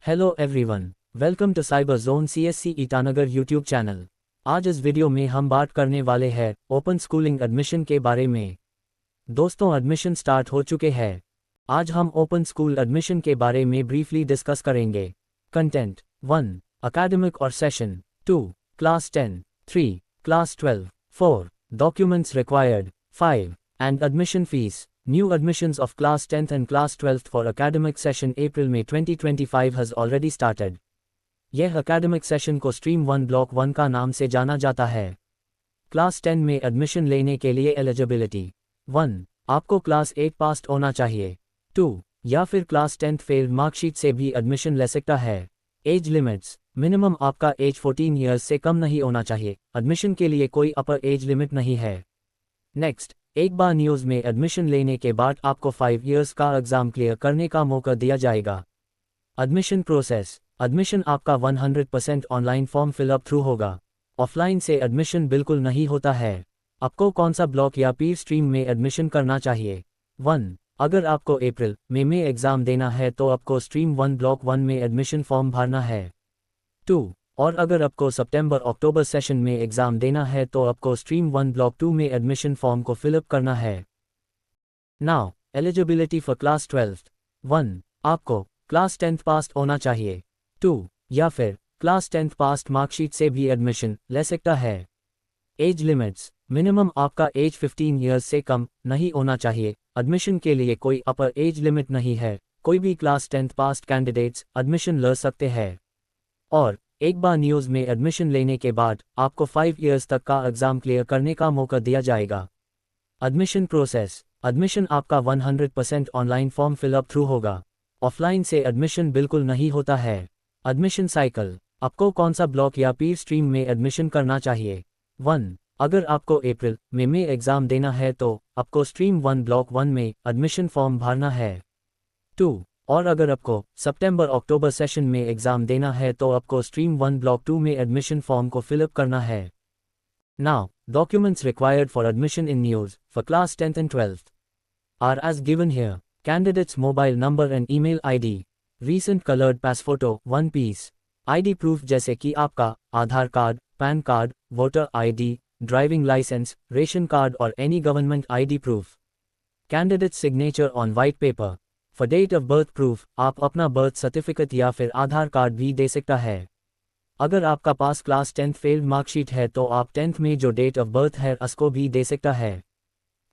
Hello everyone, welcome to cyber zone CSC Itanagar YouTube channel. आज इस video में हम बात करने वाले हैं ओपन स्कूलिंग एडमिशन के बारे में। दोस्तों, एडमिशन स्टार्ट हो चुके हैं। आज हम ओपन स्कूल एडमिशन के बारे में ब्रीफली डिस्कस करेंगे। कंटेंट 1 एकेडमिक और session 2 class 10 3 class 12 4 documents required 5 and admission fees. New admissions of Class 10th and Class 12th for academic session April-May 2025 has already started. यह academic session को Stream 1 Block 1 का नाम से जाना जाता है। Class 10 में एडमिशन लेने के लिए एलिजिबिलिटी 1 आपको Class 8 पास होना चाहिए। 2 या फिर Class 10th फेल्ड मार्कशीट से भी एडमिशन ले सकता है। एज लिमिट्स मिनिमम आपका एज 14 ईयर्स से कम नहीं होना चाहिए। एडमिशन के लिए कोई अपर एज लिमिट नहीं है। नेक्स्ट, एक बार न्यूज़ में एडमिशन लेने के बाद आपको 5 इयर्स का एग्जाम क्लियर करने का मौका दिया जाएगा। एडमिशन प्रोसेस एडमिशन आपका 100% ऑनलाइन फॉर्म फिलअप थ्रू होगा। ऑफलाइन से एडमिशन बिल्कुल नहीं होता है। आपको कौन सा ब्लॉक या पीर स्ट्रीम में एडमिशन करना चाहिए। 1 अगर आपको अप्रैल में एग्ज़ाम देना है तो आपको स्ट्रीम 1 ब्लॉक 1 में एडमिशन फॉर्म भरना है। 2 और अगर आपको सितंबर-अक्टूबर सेशन में एग्ज़ाम देना है तो आपको स्ट्रीम 1 ब्लॉक 2 में एडमिशन फॉर्म को फिलअप करना है। नाउ एलिजिबिलिटी फॉर क्लास 12 1 आपको क्लास 10th पास होना चाहिए। 2 या फिर क्लास 10th पास मार्कशीट से भी एडमिशन ले सकता है। एज लिमिट्स मिनिमम आपका एज 15 ईयर्स से कम नहीं होना चाहिए। एडमिशन के लिए कोई अपर एज लिमिट नहीं है। कोई भी क्लास 10th पास कैंडिडेट्स एडमिशन ले सकते हैं। और एक बार न्यूज़ में एडमिशन लेने के बाद आपको 5 इयर्स तक का एग्ज़ाम क्लियर करने का मौका दिया जाएगा। एडमिशन प्रोसेस एडमिशन आपका 100% ऑनलाइन फॉर्म फिलअप थ्रू होगा। ऑफलाइन से एडमिशन बिल्कुल नहीं होता है। एडमिशन साइकिल आपको कौन सा ब्लॉक या पीर स्ट्रीम में एडमिशन करना चाहिए। 1 अगर आपको अप्रैल में एग्ज़ाम देना है तो आपको स्ट्रीम 1 ब्लॉक 1 में एडमिशन फॉर्म भरना है। 2 और अगर आपको सितंबर-अक्टूबर सेशन में एग्ज़ाम देना है तो आपको स्ट्रीम 1 ब्लॉक 2 में एडमिशन फॉर्म को फिलअप करना है। Now documents required for admission in news for class 10th and 12th are as given here. Candidates mobile number and email ID, recent coloured pass photo 1 piece, ID proof जैसे कि आपका Aadhaar card, PAN card, voter ID, driving licence, ration card और any government ID proof. Candidate signature on white paper. For date of birth proof आप अपना birth certificate या फिर Aadhaar card भी दे सकता है। अगर आपका पास क्लास 10th फेल्ड मार्कशीट है तो आप 10th में जो डेट ऑफ बर्थ है उसको भी दे सकता है।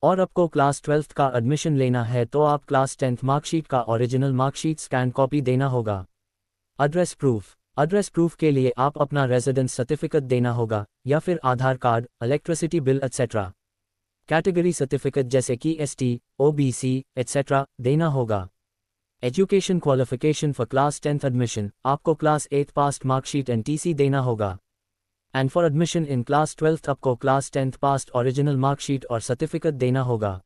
और आपको क्लास 12th का एडमिशन लेना है तो आप क्लास 10th मार्कशीट का ओरिजिनल मार्कशीट स्कैन कॉपी देना होगा। एड्रेस प्रूफ के लिए आप अपना रेजिडेंस सर्टिफिकेट देना होगा या फिर Aadhaar card, electricity bill etcetera. Category certificate जैसे कि ST, OBC एट्सेट्रा देना होगा। Education qualification for class 10th admission आपको class 8 pass marksheet and TC देना होगा। And for admission in class 12th आपको class 10th pass original marksheet और certificate देना होगा।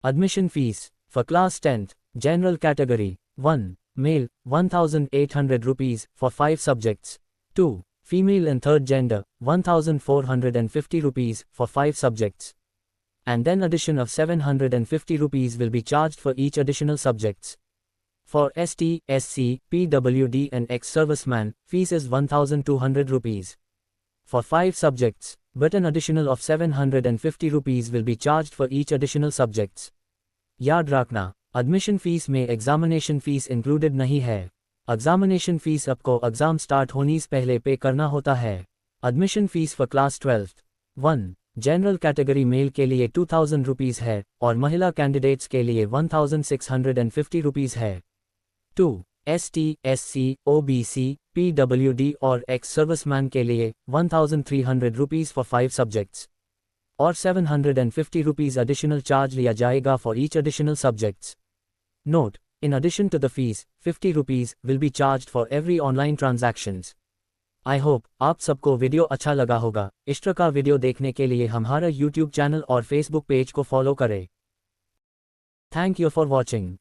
Admission fee for class 10th general category 1 male 1,800 rupees for 5 subjects. 2 female and third gender 1,450 rupees for 5 subjects. And then addition of 750 rupees will be charged for each additional subjects. For ST, SC, PWD and ex-serviceman, fees is 1,200 rupees. For 5 subjects, but an additional of 750 rupees will be charged for each additional subjects. याद रखना, admission fees में examination fees included नहीं है। Examination fees आपको exam start होने से पहले पे करना होता है। Admission fees for class 12 1 general category mail के लिए 2,000 रुपीज़ है और महिला कैंडिडेट्स के लिए 1,650 रुपीज़ है। 2 ST, SC, OBC, PWD और एक्स सर्विसमैन के लिए 1,300 रुपीज़ फॉर 5 सब्जेक्ट्स और 750 रुपीज़ एडिशनल चार्ज लिया जाएगा for each additional subjects. Note, in addition to the fees 50 rupees will be charged for every online transactions. I hope आप सबको video अच्छा लगा होगा। इस तरह का वीडियो देखने के लिए हमारा YouTube चैनल और Facebook पेज को फॉलो करें। Thank you for watching.